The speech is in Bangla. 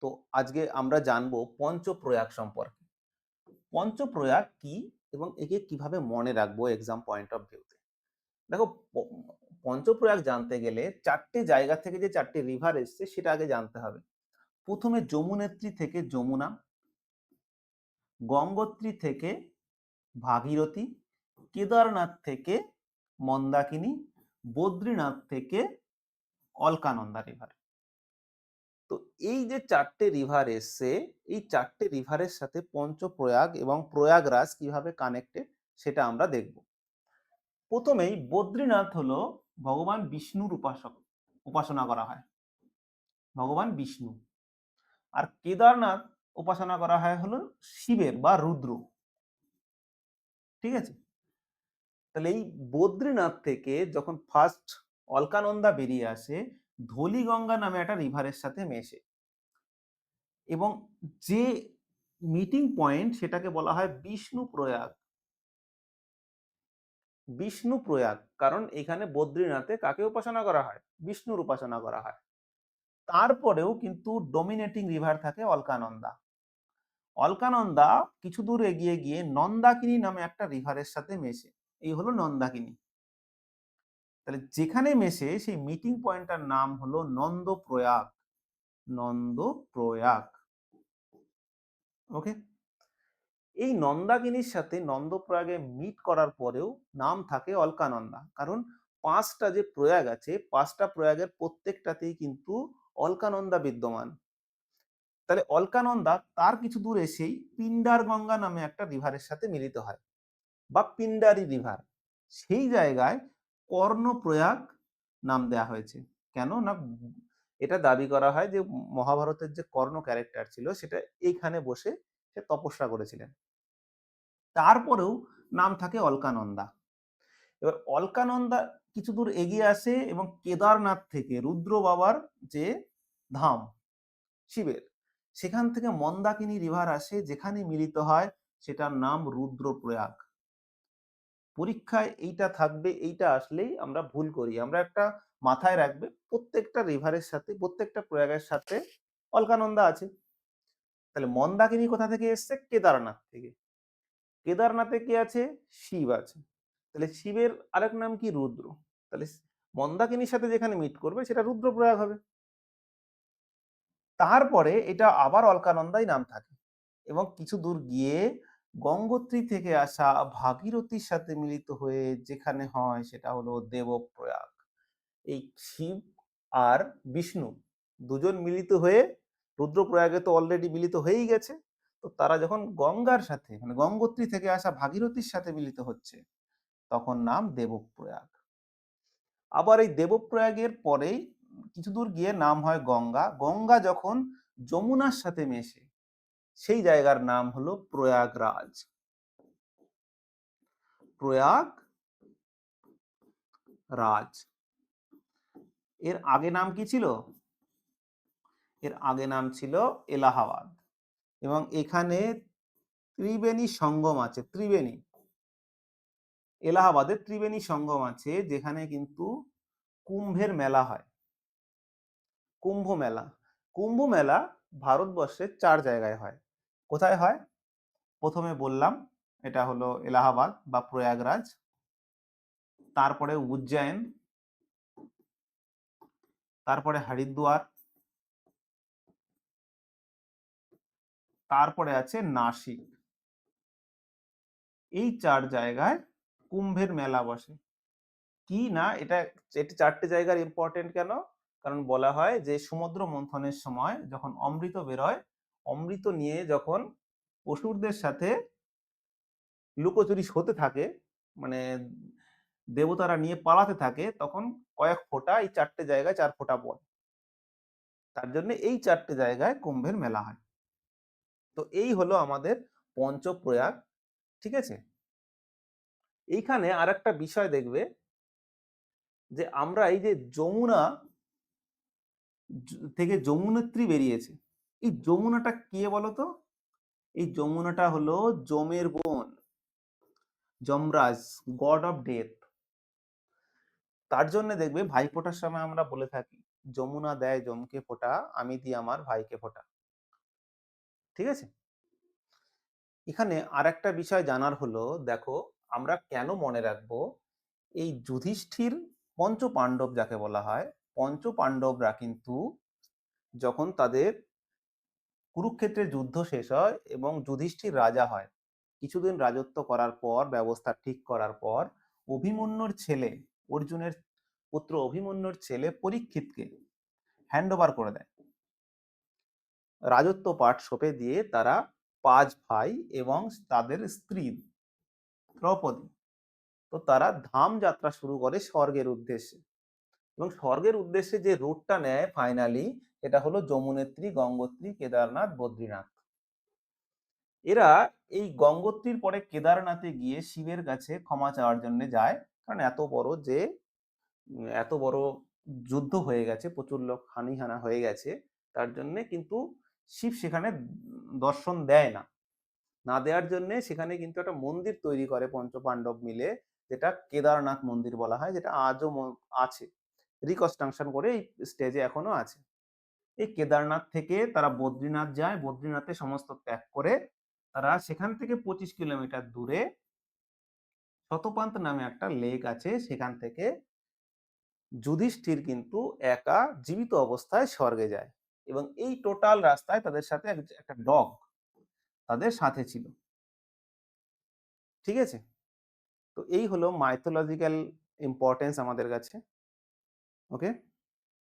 তো আজকে আমরা জানবো পঞ্চপ্রয়াগ সম্পর্কে। পঞ্চপ্রয়াগ কি এবং একে কিভাবে মনে রাখবো এক্সাম পয়েন্ট অফ ভিউতে। দেখো, পঞ্চপ্রয়াগ জানতে গেলে চারটে জায়গা থেকে যে চারটে রিভার এসছে সেটা আগে জানতে হবে। প্রথমে যমুনেত্রী থেকে যমুনা, গঙ্গোত্রী থেকে ভাগীরথী, কেদারনাথ থেকে মন্দাকিনী, বদ্রীনাথ থেকে অলকানন্দা রিভার। তো এই যে চারটে রিভার এসছে, এই চারটে রিভারের সাথে পঞ্চপ্রয়াগ এবং প্রয়াগরাজ কিভাবে কানেক্টেড সেটা আমরা দেখব। প্রথমেই বদ্রীনাথ হলো ভগবান বিষ্ণুর উপাসনা করা হয়, ভগবান বিষ্ণু। আর কেদারনাথ উপাসনা করা হয় হলো শিবের বা রুদ্র। ঠিক আছে? তাহলে এই বদ্রীনাথ থেকে যখন ফার্স্ট অলকানন্দা বেরিয়ে আসে, ধলিগঙ্গা নামে একটা রিভারের সাথে মেশে এবং যে মিটিং পয়েন্ট সেটাকে বলা হয় বিষ্ণু প্রয়াগ। বিষ্ণু প্রয়াগ কারণ এখানে বদ্রীনাথে কাকে উপাসনা করা হয়? বিষ্ণুর উপাসনা করা হয়। তারপরেও কিন্তু ডমিনেটিং রিভার থাকে অলকানন্দা। অলকানন্দা কিছু দূর এগিয়ে গিয়ে নন্দাকিনী নামে একটা রিভারের সাথে মেশে। এই হলো নন্দাকিনী। তাহলে যেখানে মেশে সেই মিটিং পয়েন্টটার নাম হলো নন্দপ্রয়াগ। নন্দপ্রয়াগ। ওকে। এই নন্দাকিনীর সাথে নন্দপ্রয়াগে মিট করার পরেও নাম থাকে অলকানন্দা, কারণ পাঁচটা যে প্রয়াগ আছে, পাঁচটা প্রয়াগের প্রত্যেকটাতেই কিন্তু অলকানন্দা বিদ্যমান। তাহলে অলকানন্দা তার কিছু দূর এসেই পিন্ডার গঙ্গা নামে একটা রিভারের সাথে মিলিত হয় বা পিন্ডারি রিভার। সেই জায়গায় কর্ণপ্রয়াগ নাম দেয়া হয়েছে। কেন না, এটা দাবি করা হয় যে মহাভারতের যে কর্ণ ক্যারেক্টার ছিল সেটা এইখানে বসে সে তপস্যা করেছিলেন। তারপরেও নাম থাকে অলকানন্দা। এবার অলকানন্দা কিছু দূর এগিয়ে আসে এবং কেদারনাথ থেকে রুদ্র বাবার যে ধাম শিবের, সেখান থেকে মন্দাকিনী রিভার আসে, যেখানে মিলিত হয় সেটার নাম রুদ্রপ্রয়াগ। পরীক্ষায় এইটা থাকবে, এইটা আসলেই আমরা ভুল করি। আমরা একটা মাথায় রাখবে, প্রত্যেকটা রিভারের সাথে প্রত্যেকটা প্রয়াগের সাথে অলকানন্দা আছে। তাহলে মন্দাকিনী কোথা থেকে এসছে? কেদারনাথ থেকে। কেদারনাথে কি আছে? শিব আছে। তাহলে শিবের আরেক নাম কি? রুদ্র। তাহলে মন্দাকিনীর সাথে যেখানে মিট করবে সেটা রুদ্রপ্রয়াগ হবে। তারপরে এটা আবার অলকানন্দাই নাম থাকে এবং কিছু দূর গিয়ে গঙ্গোত্রী থেকে আসা ভাগীরথীর সাথে মিলিত হয়ে যেখানে হয় সেটা হলো দেবপ্রয়াগ। এই শিব আর বিষ্ণু দুজন মিলিত হয়ে রুদ্রপ্রয়াগে তো অলরেডি মিলিত হয়েই গেছে। তো তারা যখন গঙ্গার সাথে মানে গঙ্গোত্রী থেকে আসা ভাগীরথীর সাথে মিলিত হচ্ছে তখন নাম দেবপ্রয়াগ। আবার এই দেবপ্রয়াগের পরেই কিছু দূর গিয়ে নাম হয় গঙ্গা। গঙ্গা যখন যমুনার সাথে মেশে সেই জায়গার নাম হলো প্রয়াগরাজ। প্রয়াগ রাজ। এর আগে নাম কি ছিল? এর আগে নাম ছিল এলাহাবাদ। এবং এখানে ত্রিবেণী সঙ্গম আছে। ত্রিবেণী, এলাহাবাদের ত্রিবেণী সঙ্গম আছে, যেখানে কিন্তু কুম্ভের মেলা হয়। কুম্ভ মেলা। কুম্ভ মেলা ভারতবর্ষের 4 জায়গায় হয়। কোথায় হয়? প্রথমে বললাম এটা হলো এলাহাবাদ বা প্রয়াগরাজ, তারপরে উজ্জয়ন, তারপরে হরিদ্বার, তারপরে আছে নাসিক। এই 4 জায়গায় কুম্ভের মেলা বসে। কি না, এটা এটা 4টে জায়গার ইম্পর্টেন্ট কেন? কারণ বলা হয় যে সমুদ্র মন্থনের সময় যখন অমৃত বেরোয়, অমৃত নিয়ে যখন অসুরদের সাথে লুকোচুরি হতে থাকে, মানে দেবতারা নিয়ে পালাতে থাকে, তখন কয়েক ফোঁটা এই 4টে জায়গায় 4 ফোঁটা পড়ে। তার জন্য এই 4টে জায়গায় কুম্ভের মেলা হয়। তো এই হলো আমাদের পঞ্চপ্রয়াগ। ঠিক আছে? এইখানে আরেকটা বিষয় দেখবে যে আমরা এই যে যমুনা থেকে যমুনেত্রী বেরিয়েছে, এই যমুনাটা কে বলতো? এই যমুনাটা হলো যমের বোন, যমরাজ, গড অফ ডেথ। তার জন্য দেখবে ভাইফোঁটার সময় আমরা বলে থাকি, যমুনা দেয় যমকে ফোঁটা, আমি দিই আমার ভাইকে ফোঁটা। ঠিক আছে? এখানে আরেকটা বিষয় জানার হলো, দেখো আমরা কেন মনে রাখবো এই যুধিষ্ঠির পঞ্চপাণ্ডব যাকে বলা হয়, পঞ্চপাণ্ডবরা কিন্তু যখন তাদের কুরুক্ষেত্রের যুদ্ধ শেষ হয় এবং যুধিষ্ঠির রাজা হয়, কিছুদিন রাজত্ব করার পর, ব্যবস্থা ঠিক করার পর, অভিমন্যুর ছেলে, অর্জুনের পুত্র অভিমন্যুর ছেলে পরীক্ষিতকে হ্যান্ড ওভার করে দেয়। রাজত্ব পাট সঁপে দিয়ে তারা 5 ভাই এবং তাদের স্ত্রী দ্রৌপদী, তো তারা ধাম যাত্রা শুরু করে স্বর্গের উদ্দেশ্যে। এবং স্বর্গের উদ্দেশ্যে যে রুটটা নেয় ফাইনালি, এটা হলো যমুনেত্রী, গঙ্গোত্রী, কেদারনাথ, বদ্রীনাথ। এরা এই গঙ্গোত্রীর পরে কেদারনাথে গিয়ে শিবের কাছে ক্ষমা চাওয়ার জন্য যায়, কারণ এত বড় যুদ্ধ হয়ে গেছে, প্রচুর লোক হানিহানা হয়ে গেছে, তার জন্য কিন্তু শিব সেখানে দর্শন দেয় না। না দেওয়ার জন্য সেখানে কিন্তু একটা মন্দির তৈরি করে পঞ্চপাণ্ডব মিলে, যেটা কেদারনাথ মন্দির বলা হয়, যেটা আজও আছে, রিকনস্ট্রাকশন করে এই স্টেজে এখনো আছে। এই কেদারনাথ থেকে তারা বদ্রীনাথ যায়, বদ্রীনাথে সমস্ত ত্যাগ করে তারা সেখান থেকে 25 কিলোমিটার দূরে শতপান্ত নামে একটা লেক আছে, সেখান থেকে যুধিষ্ঠির কিন্তু একা জীবিত অবস্থায় স্বর্গে যায়। এবং এই টোটাল রাস্তায় তাদের সাথে একটা ডগ তাদের সাথে ছিল। ঠিক আছে? তো এই হলো মাইথোলজিক্যাল ইম্পর্টেন্স আমাদের কাছে। ওকে?